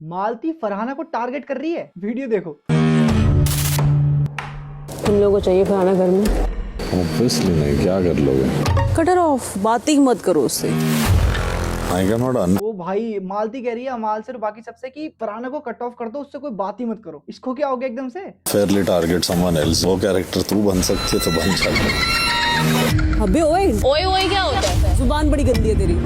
मालती फरहाना को टारगेट कर रही है, वीडियो देखो। तुम लोगों को चाहिए फरहाना घर में? ऑब्वियसली नहीं, क्या कर लोगे? कट her ऑफ, बात ही मत करो उससे। आई कैन नॉट ओ भाई, मालती कह रही है अमाल से और बाकी सबसे कि फरहाना को कट ऑफ कर दो, उससे कोई बात ही मत करो। इसको क्या हो गया एकदम से? Fairlie target someone else. वो कैरेक्टर तू बन सकती है तो बन सकती। अबे ओए, ओए ओए क्या होता है? जुबान बड़ी गंदी है तेरी।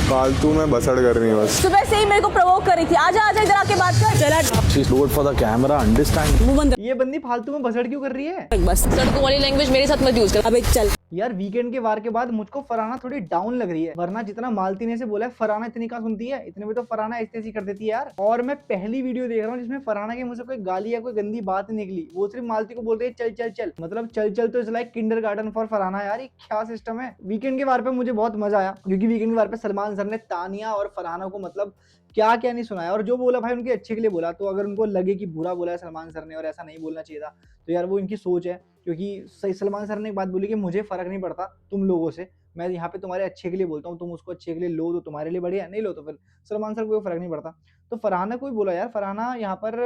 फालतू में बसड़ कर रही है बस। सुबह से ही मेरे को प्रवोक कर रही थी, आजा आजा इधर आके बात कर। चला she is do it for the camera, understand. मुंह बंद ये बंदी फालतू में बसड़ क्यों कर रही है? रख बस। सड़कों वाली लैंग्वेज मेरे साथ मत यूज कर। अबे चल। यार वीकेंड के वार के बाद मुझको फरहाना थोड़ी डाउन लग रही है, वरना जितना मालती ने से बोला है फरहाना इतनी कहाँ सुनती है, इतने में तो फरहाना ऐसे ही कर देती है यार। और मैं पहली वीडियो देख रहा हूँ जिसमें फरहाना के मुंह से कोई गाली या कोई गंदी बात नहीं निकली, वो सिर्फ मालती को बोल रही है चल चल चल। मतलब चल चल तो is like kindergarten for Farhana. यार ये क्या सिस्टम है? वीकेंड के वार पे मुझे बहुत मजा आया, क्योंकि वीकेंड के वार पे सलमान सर ने तानिया और फरहाना को मतलब क्या क्या नहीं सुनाया, और जो बोला भाई उनके अच्छे के लिए बोला। तो अगर उनको लगे कि बुरा बोला है सलमान सर ने और ऐसा नहीं बोलना चाहिए था, तो यार वो इनकी सोच है। क्योंकि सलमान सर ने एक बात बोली कि मुझे फर्क नहीं पड़ता तुम लोगों से, मैं यहाँ पे तुम्हारे अच्छे के लिए बोलता हूँ, तुम उसको अच्छे के लिए लो तो तुम्हारे लिए बढ़िया, नहीं लो तो फिर सलमान सर को कोई फर्क नहीं पड़ता। तो फरहाना को भी बोला यार, फरहाना यहाँ पर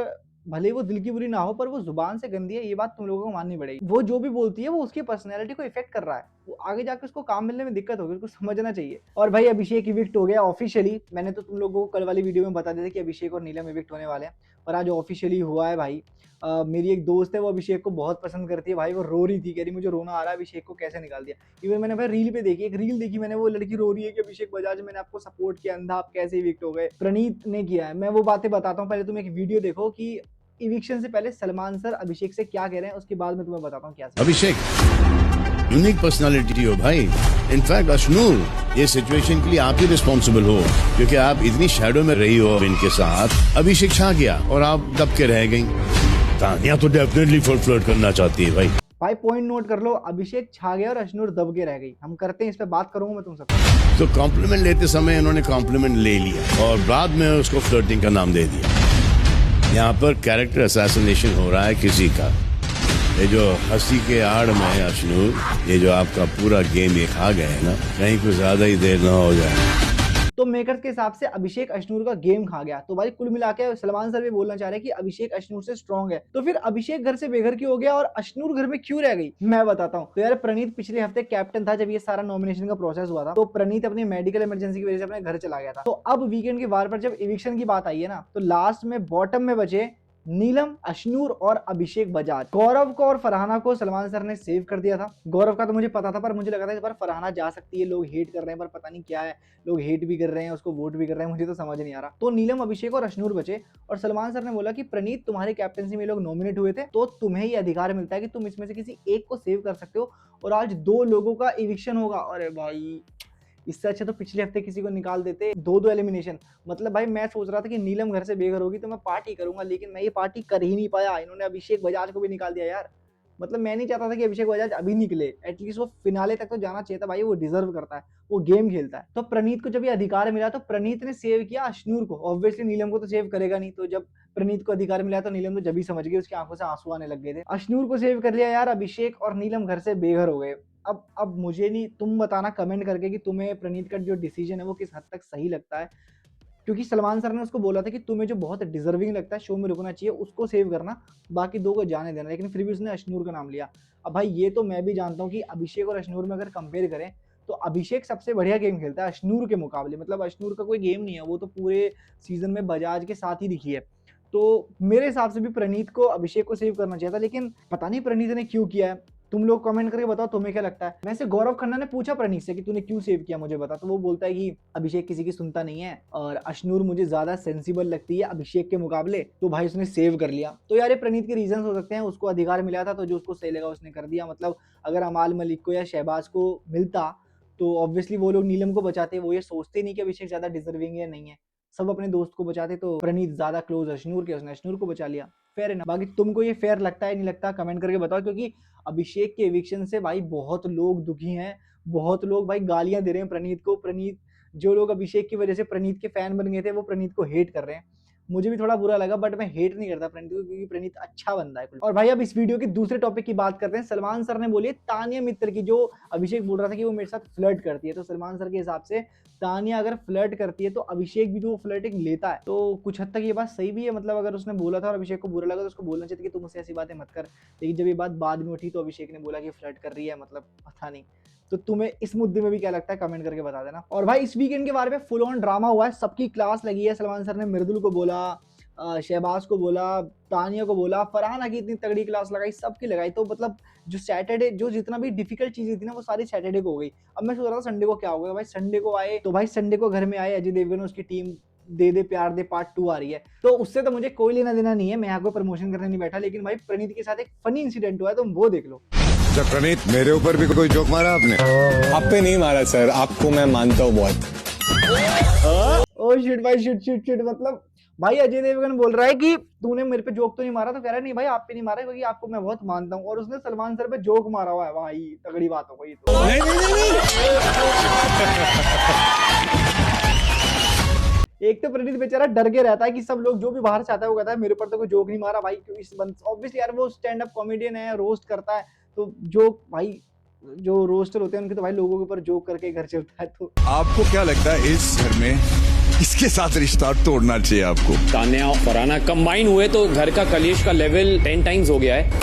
भले वो दिल की बुरी ना हो पर वो जुबान से गंदी है, ये बात तुम लोगों को माननी पड़ेगी। वो जो भी बोलती है वो उसकी पर्सनैलिटी को इफेक्ट कर रहा है, वो आगे जाकर उसको काम मिलने में दिक्कत होगी, उसको समझना चाहिए। और भाई अभिषेक इविक्ट हो गया ऑफिशियली। मैंने तो तुम लोगों को कल वाली वीडियो में बता दिया था कि अभिषेक और नीलम इविक्ट होने वाले हैं, पर आज ऑफिशियली हुआ है भाई। मेरी एक दोस्त है, वो अभिषेक को बहुत पसंद करती है भाई। वो रो रही थी, कह रही मुझे रोना आ रहा है, अभिषेक को कैसे निकाल दिया। इवन मैंने भाई रील पे देखी, एक रील देखी मैंने, वो लड़की रो रही है कि अभिषेक बजाज मैंने आपको सपोर्ट किया, अंधा आप कैसे इविक्ट हो गए, प्रणीत ने किया है। मैं वो बातें बताता हूँ, पहले तुम एक वीडियो देखो कि इविक्शन से पहले सलमान सर अभिषेक से क्या कह रहे हैं, उसके बाद मैं तुम्हें बताता हूँ क्या। अभिषेक यूनिक पर्सनालिटी हो भाई। इनफैक्ट अशनूर, ये सिचुएशन के लिए आप ही रिस्पॉन्सिबल हो, क्योंकि आप इतनी शैडो में रही हो इनके साथ। अभिषेक छा गया और आप दब के रह गई। तानिया तो डेफिनेटली फ्लर्ट करना चाहती है भाई पॉइंट नोट कर लो, अभिषेक छा गया और अशनूर दब के रह गई। हम करते हैं इस पे बात, करूंगा मैं तुम सबसे। तो कॉम्प्लीमेंट लेते समय इन्होंने कॉम्प्लीमेंट ले लिया और बाद में उसको फ्लर्टिंग का नाम दे दिया। यहाँ पर कैरेक्टर असैसिनेशन हो रहा है किसी का। ये जो हंसी के आड़ में है अशनूर, ये जो आपका पूरा गेम ये खा गए ना, कहीं कुछ ज्यादा ही देर ना हो जाए। तो मेकर्स के हिसाब से अभिषेक अशनूर का गेम खा गया। तो भाई कुल मिला के सलमान सर भी बोलना चाह रहे हैं कि अभिषेक अशनूर से स्ट्रांग है। तो फिर अभिषेक घर से बेघर क्यों हो गया और अशनूर घर में क्यों रह गई, मैं बताता हूँ। तो यार प्रणीत पिछले हफ्ते कैप्टन था जब ये सारा नॉमिनेशन का प्रोसेस हुआ था। तो प्रणीत अपनी मेडिकल इमरजेंसी की वजह से अपने घर चला गया था। तो अब वीकेंड के वार पर जब इविक्शन की बात आई है ना, तो लास्ट में बॉटम में बचे नीलम, अशनूर और अभिषेक बजाज। गौरव को और फरहाना को सलमान सर ने सेव कर दिया था। गौरव का तो मुझे पता था, पर मुझे लगा था इस बार फरहाना जा सकती है। लोग हेट कर रहे हैं पर पता नहीं क्या है, लोग हेट भी कर रहे हैं, उसको वोट भी कर रहे हैं, मुझे तो समझ नहीं आ रहा। तो नीलम, अभिषेक और अशनूर बचे, और सलमान सर ने बोला कि प्रणीत तुम्हारी कैप्टनसी में लोग नॉमिनेट हुए थे, तो तुम्हें ये अधिकार मिलता है कि तुम इसमें से किसी एक को सेव कर सकते हो। और आज 2 लोगों का इविक्शन होगा। अरे भाई, इससे अच्छा तो पिछले हफ्ते किसी को निकाल देते। 2 एलिमिनेशन। मतलब भाई मैं सोच रहा था कि नीलम घर से बेघर होगी तो मैं पार्टी करूंगा, लेकिन मैं ये पार्टी कर ही नहीं पाया। इन्होंने अभिषेक बजाज को भी निकाल दिया यार। मतलब मैं नहीं चाहता था कि अभिषेक बजाज अभी निकले, एटलीस्ट वो फिनाले तक तो जाना चाहिए था भाई। वो डिजर्व करता है, वो गेम खेलता है। तो प्रणीत को जब ये अधिकार मिला तो प्रणीत ने सेव किया अशनूर को। ऑब्वियसली नीलम को तो सेव करेगा नहीं, तो जब प्रणीत को अधिकार मिला तो नीलम तो जब ही समझ गई, उसकी आंखों से आंसू आने लग गए थे। अशनूर को सेव कर लिया यार अभिषेक, और नीलम घर से बेघर हो गए। अब मुझे नहीं, तुम बताना कमेंट करके कि तुम्हें प्रणीत का जो डिसीजन है वो किस हद तक सही लगता है। क्योंकि सलमान सर ने उसको बोला था कि तुम्हें जो बहुत डिजर्विंग लगता है शो में रुकना चाहिए उसको सेव करना, बाकी 2 को जाने देना, लेकिन फिर भी उसने अशनूर का नाम लिया। अब भाई ये तो मैं भी जानता हूँ कि अभिषेक और अशनूर में अगर कंपेयर करें तो अभिषेक सबसे बढ़िया गेम खेलता है अशनूर के मुकाबले। मतलब अशनूर का कोई गेम नहीं है, वो तो पूरे सीजन में बजाज के साथ ही दिखी है। तो मेरे हिसाब से भी प्रणीत को अभिषेक को सेव करना चाहिए था, लेकिन पता नहीं प्रणीत ने क्यों किया है। तुम लोग कमेंट करके बताओ तुम्हें क्या लगता है। वैसे गौरव खन्ना ने पूछा प्रणीत से कि तूने क्यों सेव किया मुझे बता, तो वो बोलता है कि अभिषेक किसी की सुनता नहीं है और अशनूर मुझे ज्यादा सेंसिबल लगती है अभिषेक के मुकाबले, तो भाई उसने सेव कर लिया। तो यार ये प्रणीत के रीजन हो सकते हैं, उसको अधिकार मिला था तो जो उसको सही लगा उसने कर दिया। मतलब अगर अमाल मलिक को या शहबाज को मिलता तो ऑब्वियसली वो लोग नीलम को बचाते। वो ये सोचते नहीं कि अभिषेक ज्यादा डिजर्विंग है नहीं है, सब अपने दोस्त को बचाते। तो प्रणीत ज्यादा क्लोज अशनूर के, उसने अशनूर को बचा लिया। फेयर है ना। बाकी तुमको ये फेयर लगता है नहीं लगता कमेंट करके बताओ, क्योंकि अभिषेक के एविक्शन से भाई बहुत लोग दुखी हैं। बहुत लोग भाई गालियां दे रहे हैं प्रणीत को। प्रणीत, जो लोग अभिषेक की वजह से प्रणीत के फैन बन गए थे, वो प्रणीत को हेट कर रहे हैं। मुझे भी थोड़ा बुरा लगा, बट मैं हेट नहीं करता प्रणीत को, क्योंकि प्रणीत अच्छा बंदा है। और भाई अब इस वीडियो के दूसरे टॉपिक की बात करते हैं। सलमान सर ने बोली तानिया मित्तर की, जो अभिषेक बोल रहा था कि वो मेरे साथ फ्लर्ट करती है, तो सलमान सर के हिसाब से तानिया अगर फ्लर्ट करती है तो अभिषेक भी तो वो फ्लर्टिंग लेता है। तो कुछ हद तक ये बात सही भी है, मतलब अगर उसने बोला था और अभिषेक को बुरा लगा तो उसको बोलना चाहिए कि तुम मुझसे ऐसी बातें मत कर। लेकिन जब ये बात बाद में उठी तो अभिषेक ने बोला कि फ्लर्ट कर रही है, मतलब पता नहीं। तो तुम्हें इस मुद्दे में भी क्या लगता है, कमेंट करके बता देना। और भाई इस वीकेंड के बारे में फुल ऑन ड्रामा हुआ है, सबकी क्लास लगी है। सलमान सर ने मृदुल को बोला, शहबाज को बोला, तानिया को बोला, फरहाना की इतनी तगड़ी क्लास लगाई, सबकी लगाई। तो मतलब जो सैटरडे जो जितना भी डिफिकल्ट चीजें थी ना वो सारी सैटरडे को हो गई। अब मैं सोच रहा था संडे को क्या होगा। भाई संडे को आए तो भाई संडे को घर में आए अजय देवगन और उसकी टीम दे दे प्यार दे पार्ट 2 आ रही है, तो उससे तो मुझे कोई लेना देना नहीं है, मैं यहाँ कोई प्रमोशन करने नहीं बैठा। लेकिन भाई प्रणीत के साथ एक फनी इंसिडेंट हुआ है, तुम वो देख लो। अच्छा प्रणीत, मेरे ऊपर भी कोई जोक मारा आपने? आप पे नहीं मारा सर, आपको मैं मानता हूँ बहुत। ओ शिट भाई, शिट मतलब भाई अजय देवगन बोल रहा है कि तूने मेरे पे जोक तो नहीं मारा, तो कह रहा है नहीं भाई आप पे नहीं मारा क्योंकि आपको मैं बहुत मानता हूँ, और उसने सलमान सर पे जोक मारा हुआ है। भाई तगड़ी बात हो गई। तो एक तो प्रणीत बेचारा डर के रहता है कि सब लोग जो भी बाहर से आता है वो कहता है मेरे ऊपर तो कोई जोक नहीं मारा भाई, क्योंकि इस बंद ऑब्वियसली यार वो स्टैंड अप कॉमेडियन है, रोस्ट करता है, तो जोक भाई जो रोस्टर होते हैं उनके तो भाई लोगों के ऊपर जोक करके घर चलता है। तो आपको क्या लगता है इस घर में इसके साथ रिश्ता तोड़ना चाहिए आपको? तान्या और फरहाना कंबाइन हुए तो घर का कलेश का लेवल 10 टाइम्स हो गया है।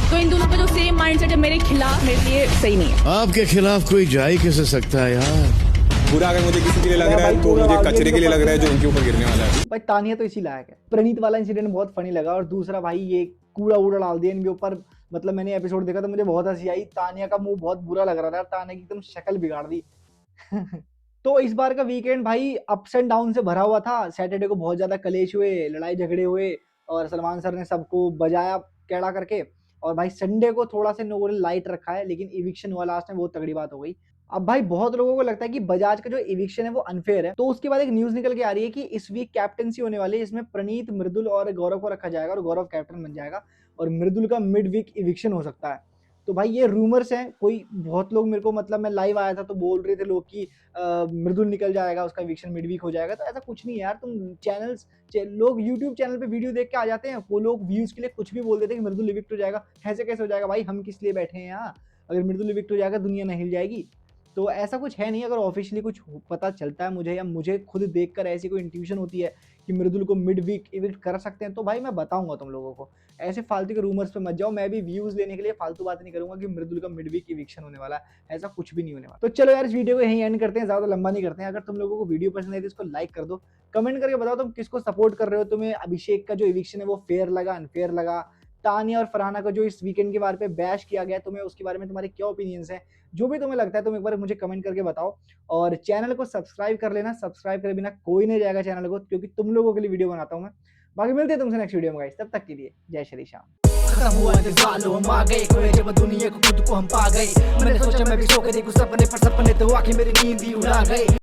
तो इन दोनों का जो सेम माइंडसेट है मेरे खिलाफ, मेरे लिए सही नहीं है। आपके खिलाफ कोई जा ही कैसे सकता है यार? बुरा अगर मुझे किसी के लिए लग रहा है तो मुझे कचरे के लिए लग रहा है जो इनके ऊपर गिरने वाला है। भाई तानिया तो इसी लायक है। प्रणीत वाला इंसिडेंट बहुत फनी लगा, और दूसरा भाई ये कूड़ा उड़ा डाल दिया इनके ऊपर। मतलब मैंने एपिसोड देखा तो मुझे बहुत हंसी आई, तानिया का मुंह बहुत बुरा लग रहा था, तानिया की एकदम शक्ल बिगाड़ दी। तो इस बार का वीकेंड भाई अप्स एंड डाउन से भरा हुआ था। सैटरडे को बहुत ज्यादा कलेश हुए, लड़ाई झगड़े हुए, और सलमान सर ने सबको बजाया कैड़ा करके। और भाई संडे को थोड़ा सा लोगों ने लाइट रखा है, लेकिन इविक्शन हुआ लास्ट में, बहुत तगड़ी बात हो गई। अब भाई बहुत लोगों को लगता है कि बजाज का जो इविक्शन है वो अनफेयर है, तो उसके बाद एक न्यूज निकल के आ रही है कि इस वीक कैप्टनसी होने वाली है, इसमें प्रणीत, मृदुल और गौरव को रखा जाएगा, और गौरव कैप्टन बन जाएगा, और मृदुल का मिड वीक इविक्शन हो सकता है। तो भाई ये रूमर्स हैं, कोई बहुत लोग मेरे को, मतलब मैं लाइव आया था तो बोल रहे थे लोग कि मृदुल निकल जाएगा, उसका इविक्शन मिड वीक हो जाएगा। तो ऐसा कुछ नहीं है यार, तुम लोग यूट्यूब चैनल पे वीडियो देख के आ जाते हैं, वो लोग व्यूज के लिए कुछ भी बोल देते हैं कि मृदुल इविक्ट हो जाएगा। ऐसे कैसे हो जाएगा भाई, हम किस लिए बैठे हैं यहाँ? अगर मृदुल इविक्ट हो जाएगा दुनिया नहीं हिल जाएगी? तो ऐसा कुछ है नहीं। अगर ऑफिशियली कुछ पता चलता है मुझे, या मुझे खुद देखकर ऐसी कोई इंट्यूशन होती है कि मृदुल को मिड वीक इविक्ट कर सकते हैं, तो भाई मैं बताऊंगा तुम लोगों को। ऐसे फालतू के रूमर्स पे मत जाओ, मैं भी व्यूज लेने के लिए फालतू बात नहीं करूंगा कि मृदुल का मिड वीक इविक्शन होने वाला है, ऐसा कुछ भी नहीं होने वाला। तो चलो यार इस वीडियो को यहीं एंड करते हैं, ज्यादा लंबा नहीं करते हैं। अगर तुम लोगों को वीडियो पसंद आई तो इसको लाइक कर दो, कमेंट करके बताओ तुम किसको सपोर्ट कर रहे हो, तुम्हें अभिषेक का जो इविक्शन है वो फेयर लगा, अनफेयर लगा, तानिया और फरहाना को जो इस वीकेंड के बारे पे बैश किया गया, तुम्हें उसके बारे में तुम्हारे क्या ओपिनियंस हैं, जो भी तुम्हें लगता है तुम एक बार मुझे कमेंट करके बताओ। और चैनल को सब्सक्राइब कर लेना, सब्सक्राइब करे बिना कोई नहीं जाएगा चैनल को, क्योंकि तुम लोगों के लिए वीडियो बनाता हूं मैं। बाकी मिलते हैं तुमसे नेक्स्ट वीडियो में गाइस, तब तक के लिए जय श्री श्याम। खत्म हुआ इंतजार, हम आ गए कोई जब दुनिया को खुद को हम पा गए। मैंने सोचा मैं भी सो के देखूं सपने, पर सपने तो आके मेरी नींद ही उड़ा गए।